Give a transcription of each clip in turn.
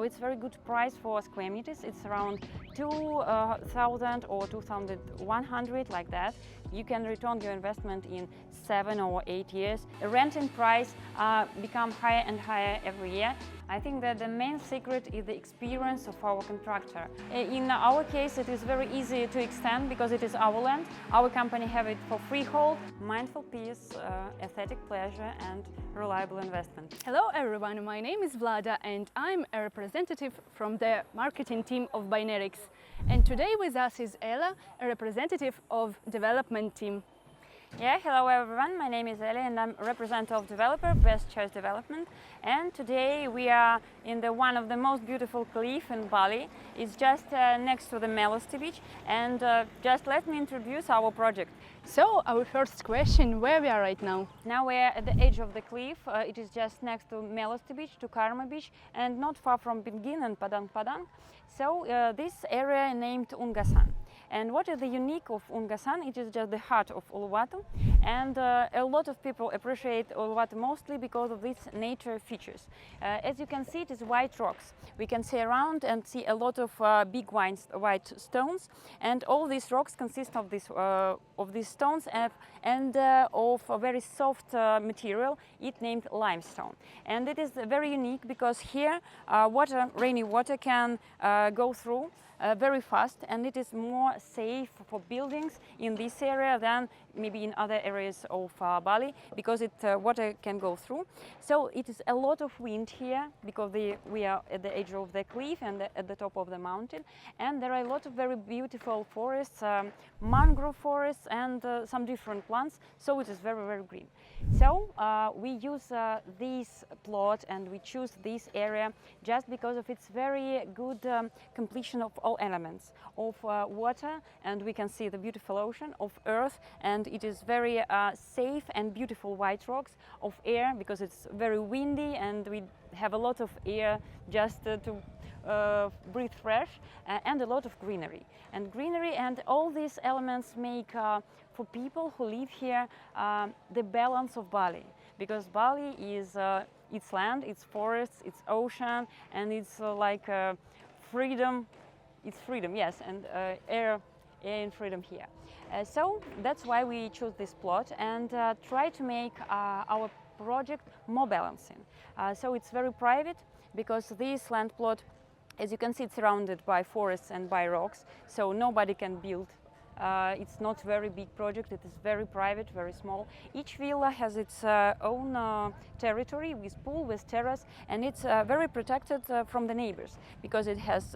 so it's very good price for square meters. It's around 2,000 or 2,100, like that. You can return your investment in 7 or 8 years. The renting price become higher and higher every year. I think that the main secret is the experience of our contractor. In our case, it is very easy to extend because it is our land. Our company have it for freehold, mindful peace, aesthetic pleasure and reliable investment. Hello everyone, my name is Vlada and I'm a representative from the marketing team of Binaryx. And today with us is Elya, a representative of development team. Yeah, hello everyone, my name is Elya and I'm a representative of developer Best Choice Development, and today we are in one of the most beautiful cliff in Bali. It's just next to the Melosti beach, and just let me introduce our project. So our first question, where we are right now? Now we're at the edge of the cliff. It is just next to Melosti beach, to Karma beach, and not far from Bingin and Padang Padang. So this area named Ungasan. And what is the unique of Ungasan? It is just the heart of Uluwatu, and a lot of people appreciate Uluwatu mostly because of these nature features. As you can see, it is white rocks. We can see around and see a lot of big white stones, and all these rocks consist of these stones and of a very soft material, it named limestone. And it is very unique because here rainy water can go through very fast, and it is more safe for buildings in this area than maybe in other areas of Bali, because water can go through. So it is a lot of wind here because we are at the edge of the cliff and at the top of the mountain, and there are a lot of very beautiful forests, mangrove forests and some different plants, so it is very, very green. So we use this plot and we choose this area just because of its very good completion of all elements of water, and we can see the beautiful ocean, of earth, and it is very safe and beautiful white rocks, of air because it's very windy and we have a lot of air just to breathe fresh, and a lot of greenery. And all these elements make for people who live here the balance of Bali, because Bali is its land, its forests, its ocean, and it's like freedom. It's freedom, yes, and air and freedom here. So that's why we chose this plot and try to make our project more balancing. So it's very private because this land plot, as you can see, it's surrounded by forests and by rocks, so nobody can build. It's not a very big project, it is very private, very small. Each villa has its own territory with pool, with terrace, and it's very protected from the neighbors because it has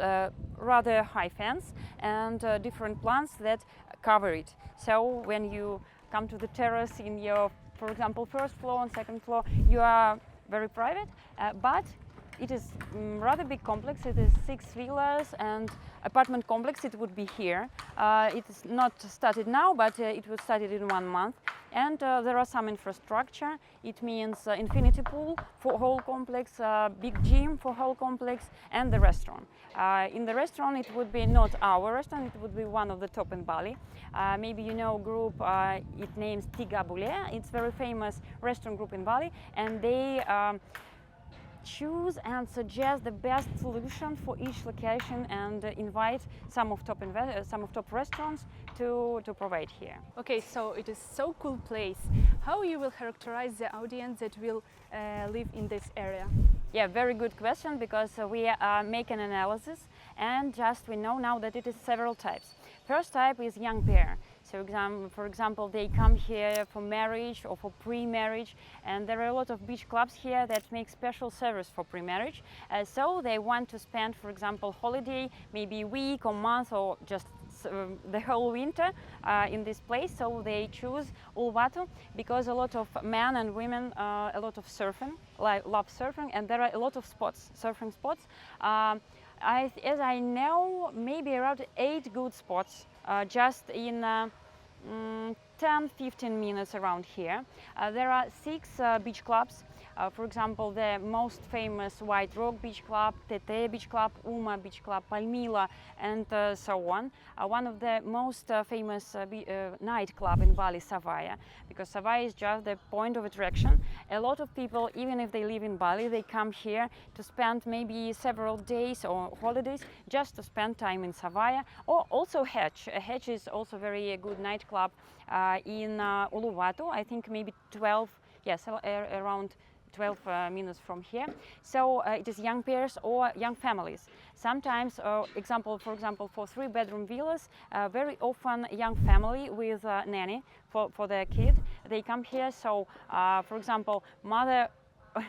rather high fence and different plants that cover it. So when you come to the terrace in your, for example, first floor and second floor, you are very private, but it is rather big complex. It is 6 villas and apartment complex. It would be here. It is not started now, but it was started in 1 month. And there are some infrastructure. It means infinity pool for whole complex, big gym for whole complex, and the restaurant. In the restaurant, it would be not our restaurant. It would be one of the top in Bali. Maybe you know a group. It names Tiga Bule. It's very famous restaurant group in Bali, and they choose and suggest the best solution for each location and invite some of top restaurants to provide here. Okay, so it is so cool place. How you will characterize the audience that will live in this area? Yeah, very good question, because we make an analysis and just we know now that it is several types. First type is young pair. So for example, they come here for marriage or for pre-marriage, and there are a lot of beach clubs here that make special service for pre-marriage. So they want to spend, for example, holiday, maybe a week or month or just the whole winter in this place. So they choose Uluwatu because a lot of men and women, a lot of surfing, love surfing, and there are a lot of spots, surfing spots. As I know, maybe around 8 good spots just in 10-15 minutes around here. There are 6 beach clubs. For example, the most famous White Rock Beach Club, Tete Beach Club, Uma Beach Club, Palmilla, and so on. One of the most famous nightclub in Bali, Savaya, because Savaya is just the point of attraction. A lot of people, even if they live in Bali, they come here to spend maybe several days or holidays just to spend time in Savaya, or also Hedge. Hedge is also very good nightclub in Uluwatu, I think maybe 12, yes, around 12 minutes from here. So it is young pairs or young families. Sometimes, for example, for 3-bedroom villas, very often young family with nanny for their kid, they come here. So, for example, mother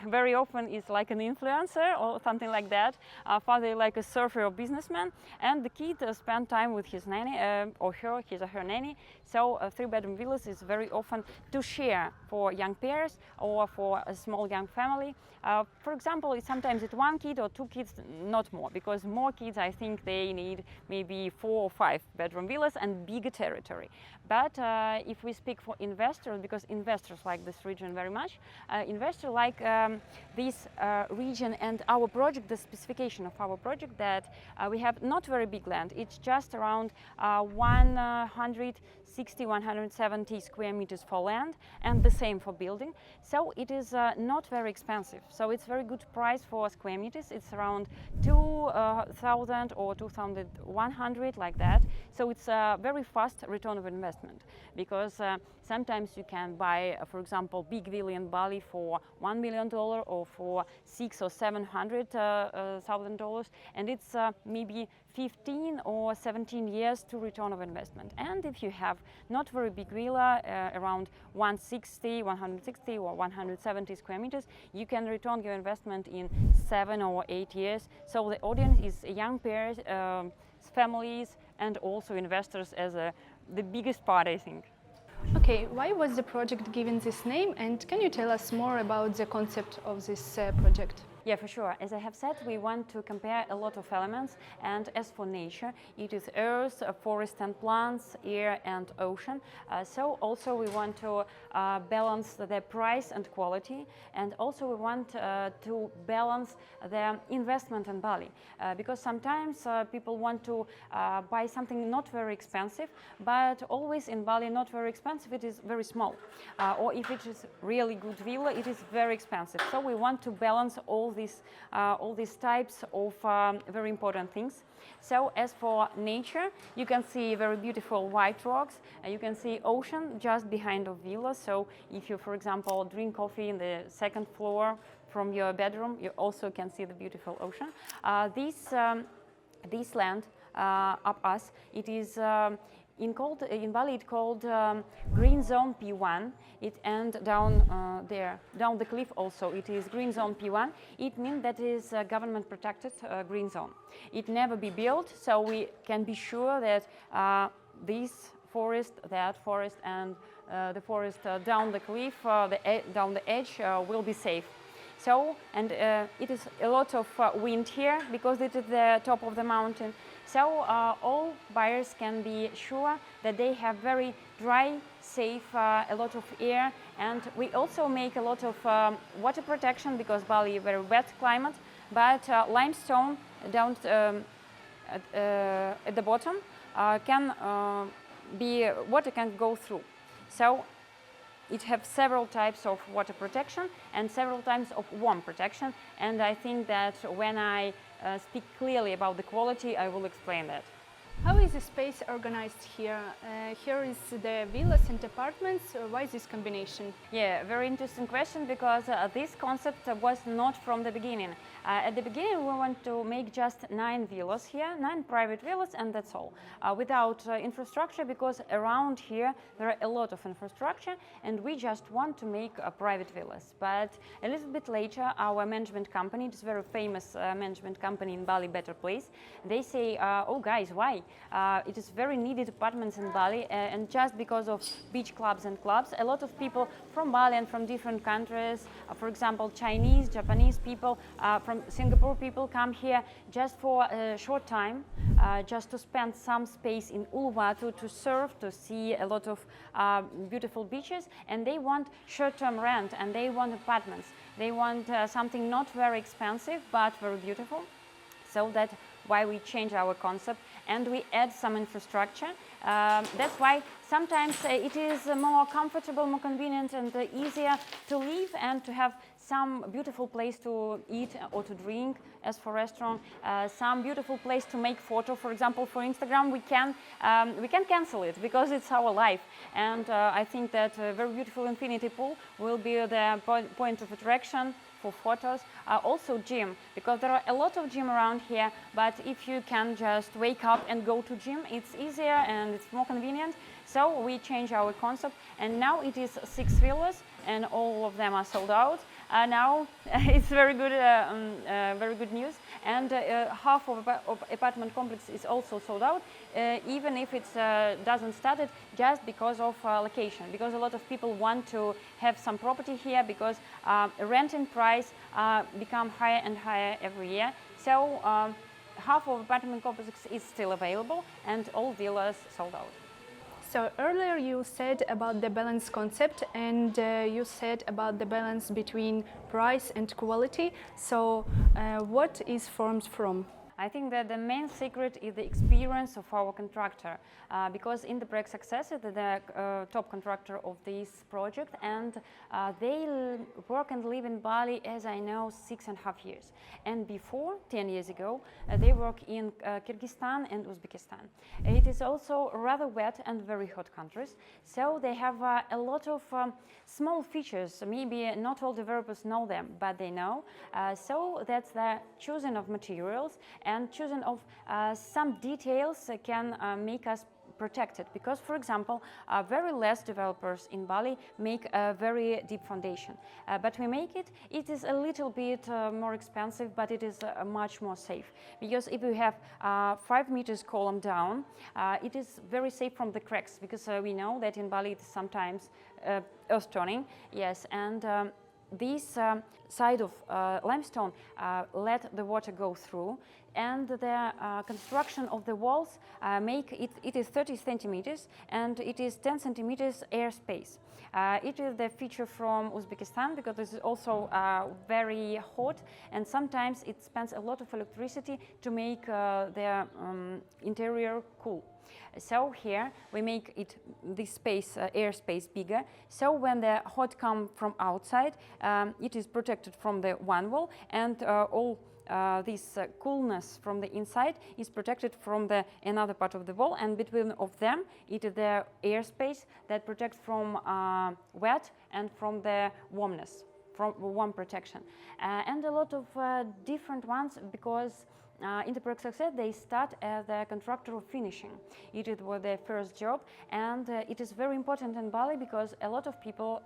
very often is like an influencer or something like that. Father like a surfer or businessman, and the kid spend time with his nanny or his or her nanny. So 3-bedroom villas is very often to share for young pairs or for a small young family. For example, sometimes it's 1 kid or 2 kids, not more, because more kids, I think they need maybe 4 or 5-bedroom villas and bigger territory. But if we speak for investors, because investors like this region very much, investors like this region and our project, the specification of our project, that we have not very big land. It's just around 160-170 square meters for land, and the same for building. So it is not very expensive. So it's very good price for square meters. It's around 2,000 or 2,100, like that. So it's a very fast return of investment, because sometimes you can buy, for example, big villa in Bali for $1 million or for $600,000 or $700,000, and it's maybe 15 or 17 years to return of investment. And if you have not very big villa, around 160 or 170 square meters, you can return your investment in 7 or 8 years. So the audience is young pairs, families, and also investors as the biggest part, I think. Okay, why was the project given this name, and can you tell us more about the concept of this project? Yeah, for sure. As I have said, we want to compare a lot of elements, and as for nature, it is earth, forest and plants, air and ocean. So also we want to balance the price and quality, and also we want to balance the investment in Bali, because sometimes people want to buy something not very expensive, but always in Bali not very expensive, it is very small. Or if it is really good villa, it is very expensive. So we want to balance all these types of very important things. So as for nature, you can see very beautiful white rocks. You can see ocean just behind the villa. So if you, for example, drink coffee in the 2nd floor from your bedroom, you also can see the beautiful ocean. This land up us, it is in Bali it's called Green Zone P1. And down there, down the cliff also, it is Green Zone P1. It means that it is a government protected green zone. It never be built, so we can be sure that this forest, that forest, and the forest down the cliff, down the edge will be safe. So, and it is a lot of wind here because it is the top of the mountain. So all buyers can be sure that they have very dry, safe, a lot of air, and we also make a lot of water protection because Bali is a very wet climate, but limestone down at the bottom water can go through. So it has several types of water protection and several types of warm protection, and I think that when I speak clearly about the quality, I will explain that. How is the space organized here? Here is the villas and apartments. Why this combination? Yeah, very interesting question, because this concept was not from the beginning. At the beginning, we want to make just 9 villas here, 9 private villas, and that's all, without infrastructure, because around here there are a lot of infrastructure, and we just want to make private villas. But a little bit later, our management company, it's a very famous management company in Bali, Better Place, they say, oh guys, why? It is very needed apartments in Bali, and just because of beach clubs and clubs, a lot of people from Bali and from different countries, for example, Chinese, Japanese people, from Singapore people come here just for a short time, just to spend some space in Uluwatu to surf, to see a lot of beautiful beaches, and they want short-term rent and they want apartments. They want something not very expensive but very beautiful. So that's why we change our concept and we add some infrastructure. That's why sometimes it is more comfortable, more convenient and easier to live and to have some beautiful place to eat or to drink. As for restaurant, some beautiful place to make photo. For example, for Instagram, we can cancel it because it's our life. And I think that a very beautiful infinity pool will be the point of attraction for photos. Also gym, because there are a lot of gym around here, but if you can just wake up and go to gym, it's easier and it's more convenient. So we change our concept, and now it is 6 villas and all of them are sold out. Now it's very good news, and half of apartment complex is also sold out, even if it doesn't start it just because of location, because a lot of people want to have some property here, because renting price become higher and higher every year. So half of apartment complex is still available and all villas sold out. So earlier you said about the balance concept, and you said about the balance between price and quality. So what is formed from? I think that the main secret is the experience of our contractor, because Indo Proyek Sukses is the top contractor of this project, and they work and live in Bali, as I know, 6.5 years. And before, 10 years ago, they work in Kyrgyzstan and Uzbekistan. It is also rather wet and very hot countries, so they have a lot of small features. Maybe not all developers know them, but they know. So that's the choosing of materials and choosing of some details can make us protected, because, for example, very less developers in Bali make a very deep foundation, but we make it. It is a little bit more expensive, but it is much more safe, because if you have 5 meters column down, it is very safe from the cracks, because we know that in Bali it is sometimes earth toning, yes, and this side of limestone let the water go through, and the construction of the walls make it is 30 centimeters and it is 10 centimeters airspace. It is the feature from Uzbekistan, because this is also very hot, and sometimes it spends a lot of electricity to make their interior cool. So here we make this space, airspace, bigger. So when the hot come from outside, it is protected from the one wall, and all this coolness from the inside is protected from the another part of the wall, and between of them it is the airspace that protects from wet and from the warmness, from warm protection, and a lot of different ones, because Indo Proyek Sukses, they start as the contractor of finishing. It was their first job, and it is very important in Bali, because a lot of people,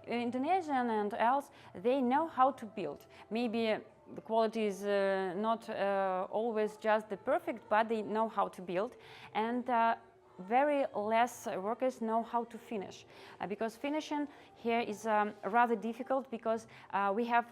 Indonesian and else, they know how to build. Maybe the quality is not always just the perfect, but they know how to build, and very less workers know how to finish, because finishing here is rather difficult, because we have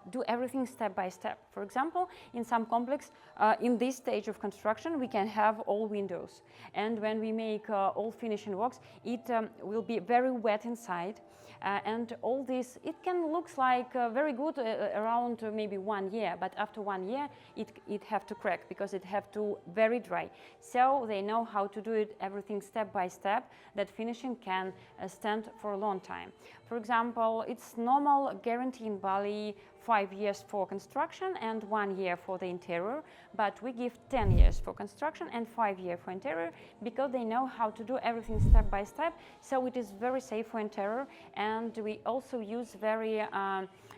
do everything step by step. For example, in some complex, in this stage of construction, we can have all windows, and when we make all finishing works, it will be very wet inside. And all this, it can look like very good around maybe 1 year, but after 1 year it have to crack, because it have to very dry. So they know how to do it, everything step by step, that finishing can stand for a long time. For example, it's normal guarantee in Bali 5 years for construction and 1 year for the interior, but we give 10 years for construction and 5 years for interior, because they know how to do everything step by step, so it is very safe for interior. And we also use very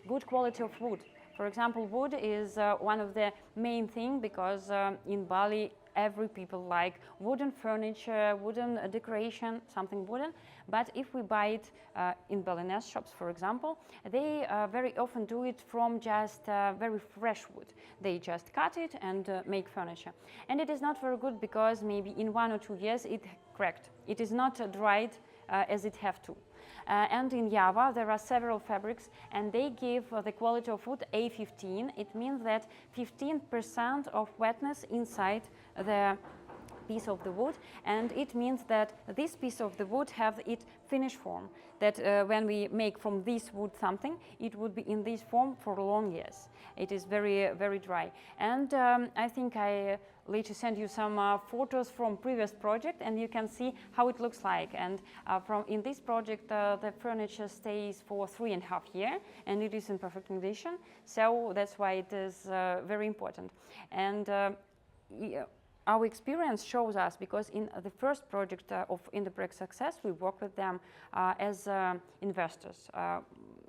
good quality of wood. For example, wood is one of the main things, because in Bali every people like wooden furniture, wooden decoration, something wooden. But if we buy it in Balinese shops, for example, they very often do it from just very fresh wood. They just cut it and make furniture. And it is not very good because maybe in 1 or 2 years it cracked. It is not dried as it have to. And in Java there are several fabrics, and they give the quality of wood A15. It means that 15% of wetness inside the piece of the wood, and it means that this piece of the wood have its finished form, that when we make from this wood something, it would be in this form for long years. It is very, very dry. And I think I later send you some photos from previous project, and you can see how it looks like. And in this project the furniture stays for 3.5 years, and it is in perfect condition, so that's why it is very important. And our experience shows us, because in the first project of Indo Proyek Sukses, we work with them as investors.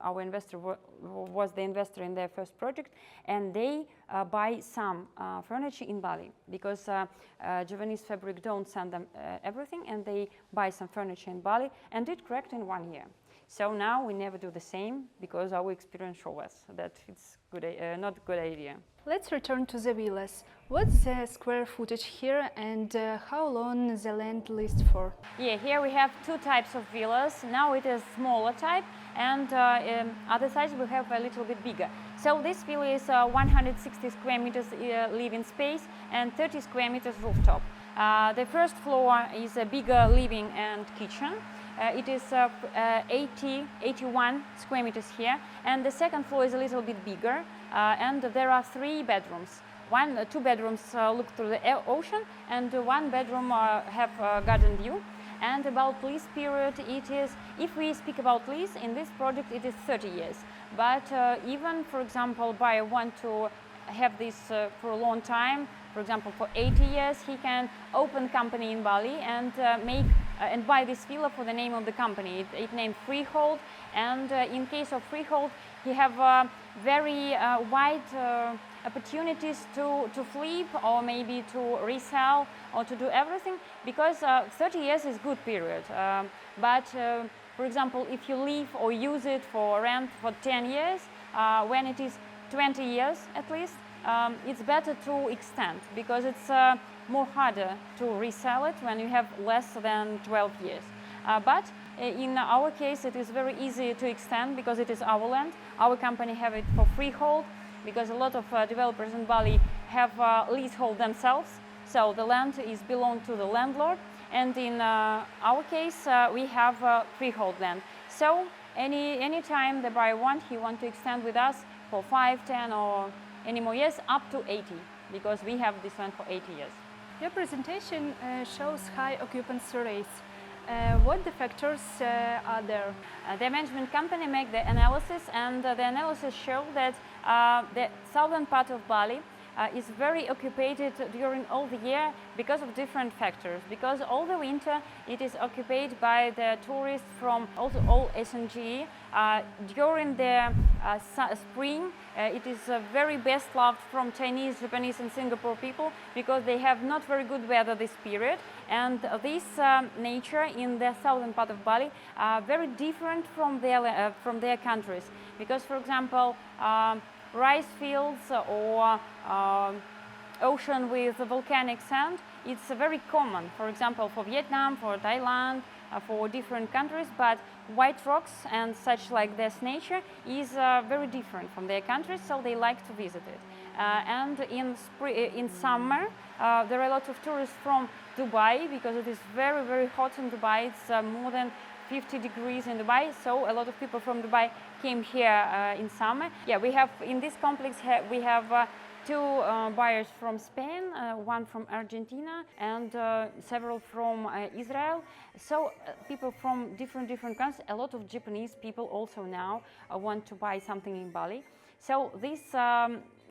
Our investor was the investor in their first project, and they buy some furniture in Bali, because Javanese fabric don't send them everything, and they buy some furniture in Bali, and it cracked in 1 year. So now we never do the same, because our experience shows us that it's good, not a good idea. Let's return to the villas. What's the square footage here, and how long the land leased for? Yeah, here we have 2 types of villas. Now it is smaller type, and other sides we have a little bit bigger. So this villa is 160 square meters living space and 30 square meters rooftop. The first floor is a bigger living and kitchen. It is 81 square meters here, and the second floor is a little bit bigger, and there are 3 bedrooms. 2 bedrooms look through the ocean, and 1 bedroom have garden view. And about lease period, it is, if we speak about lease, in this project it is 30 years. But even, for example, buyer want to have this for a long time, for example, for 80 years, he can open company in Bali and and buy this villa for the name of the company. It named Freehold, and in case of Freehold, he have very wide opportunities to flip, or maybe to resell, or to do everything, because 30 years is good period. But for example, if you leave or use it for rent for 10 years, when it is 20 years at least, it's better to extend, because it's more harder to resell it when you have less than 12 years. But in our case, it is very easy to extend, because it is our land. Our company have it for freehold, because a lot of developers in Bali have leasehold themselves. So the land is belong to the landlord, and in our case, we have freehold land. So any time the buyer he want to extend with us for 5, 10, or any more years, up to 80, because we have this land for 80 years. Your presentation shows high occupancy rates. What the factors are there? The management company make the analysis, and the analysis show that the southern part of Bali is very occupied during all the year because of different factors. Because all the winter it is occupied by the tourists from also all SNG. During the spring it is very best loved from Chinese, Japanese and Singapore people, because they have not very good weather this period. And this nature in the southern part of Bali are very different from their countries. Because, for example, rice fields or ocean with volcanic sand, it's very common, for example, for Vietnam, for Thailand, for different countries. But white rocks and such like this nature is very different from their countries, so they like to visit it. And in summer there are a lot of tourists from Dubai, because it is very, very hot in Dubai. It's more than 50 degrees in Dubai, so a lot of people from Dubai came here in summer. Yeah, we have in this complex we have 2 buyers from Spain, 1 from Argentina, and several from Israel. So people from different countries. A lot of Japanese people also now want to buy something in Bali. So this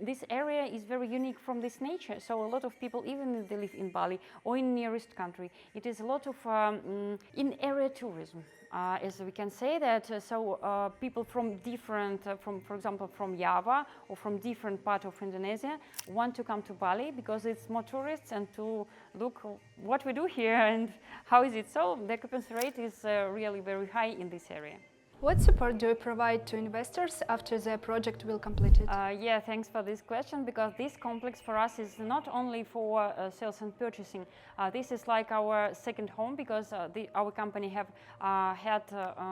this area is very unique from this nature. So a lot of people, even if they live in Bali or in nearest country, it is a lot of in-area tourism. As we can say that, people from different, for example, from Java or from different part of Indonesia want to come to Bali because it's more tourists and to look what we do here and how is it. So the occupancy rate is really very high in this area. What support do you provide to investors after the project will complete it? Yeah, thanks for this question, because this complex for us is not only for sales and purchasing. This is like our second home, because our company have had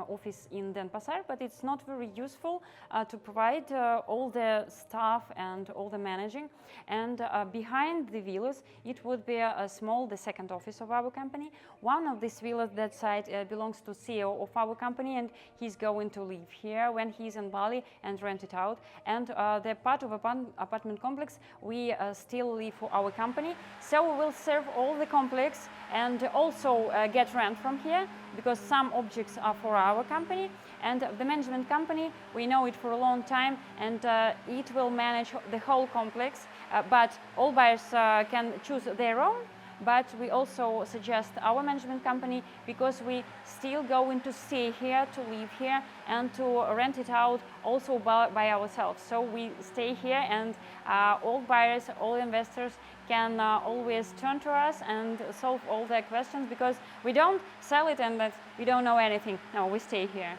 office in Denpasar, but it's not very useful to provide all the staff and all the managing. And behind the villas, it would be the second office of our company. One of these villas that side belongs to CEO of our company, and he's going to live here when he's in Bali and rent it out. And the part of apartment complex we still leave for our company. So we will serve all the complex and also get rent from here, because some objects are for our company. And the management company, we know it for a long time, and it will manage the whole complex. But all buyers can choose their own. But we also suggest our management company, because we still going to stay here, to live here, and to rent it out also by ourselves. So we stay here, and all buyers, all investors can always turn to us and solve all their questions, because we don't sell it and that we don't know anything. No, we stay here.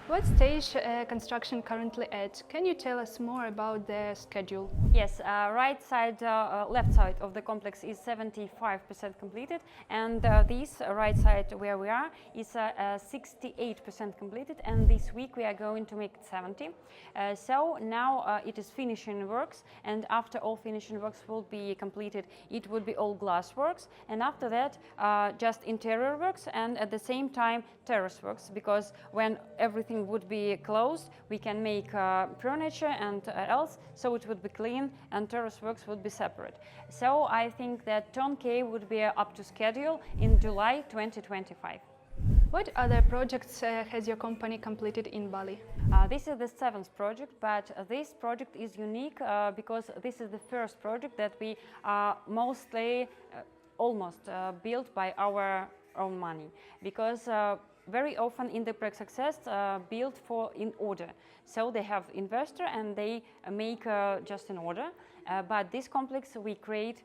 What stage construction currently at? Can you tell us more about the schedule? Yes, left side of the complex is 75% completed, and this right side where we are is 68% completed, and this week we are going to make it 70. So now it is finishing works, and after all finishing works will be completed, it would be all glass works, and after that just interior works, and at the same time terrace works, because when everything would be closed, we can make furniture and else, so it would be clean, and terrace works would be separate. So I think that turnkey would be up to schedule in July 2025. What other projects has your company completed in Bali? This is the 7th project, but this project is unique because this is the first project that we almost built by our own money, because very often Indo Proyek Sukses built in order. So they have investor and they make just an order. But this complex we create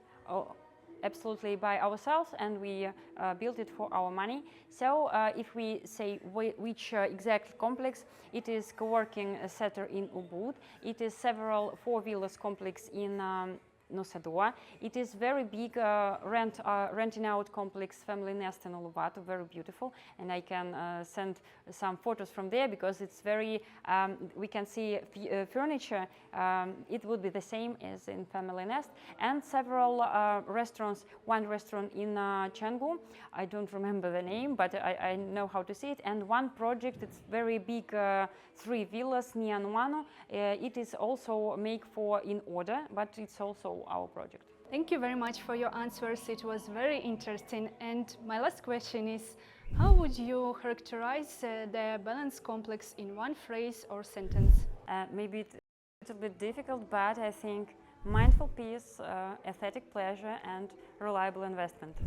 absolutely by ourselves, and we built it for our money. So if we say which exact complex, it is co-working center in Ubud. It is several 4 villas complex in Nusa Dua. It is very big renting out complex family nest in Uluwatu, very beautiful, and I can send some photos from there, because it's very we can see furniture. It would be the same as in family nest, and several restaurants. One restaurant in Canggu, I don't remember the name, but I know how to see it, and one project, it's very big 3 villas near Nuanu. It is also made for in order, but it's also our project. Thank you very much for your answers. It was very interesting. And my last question is, how would you characterize the balance complex in one phrase or sentence? Maybe it's a little bit difficult, but I think mindful peace, aesthetic pleasure, and reliable investment.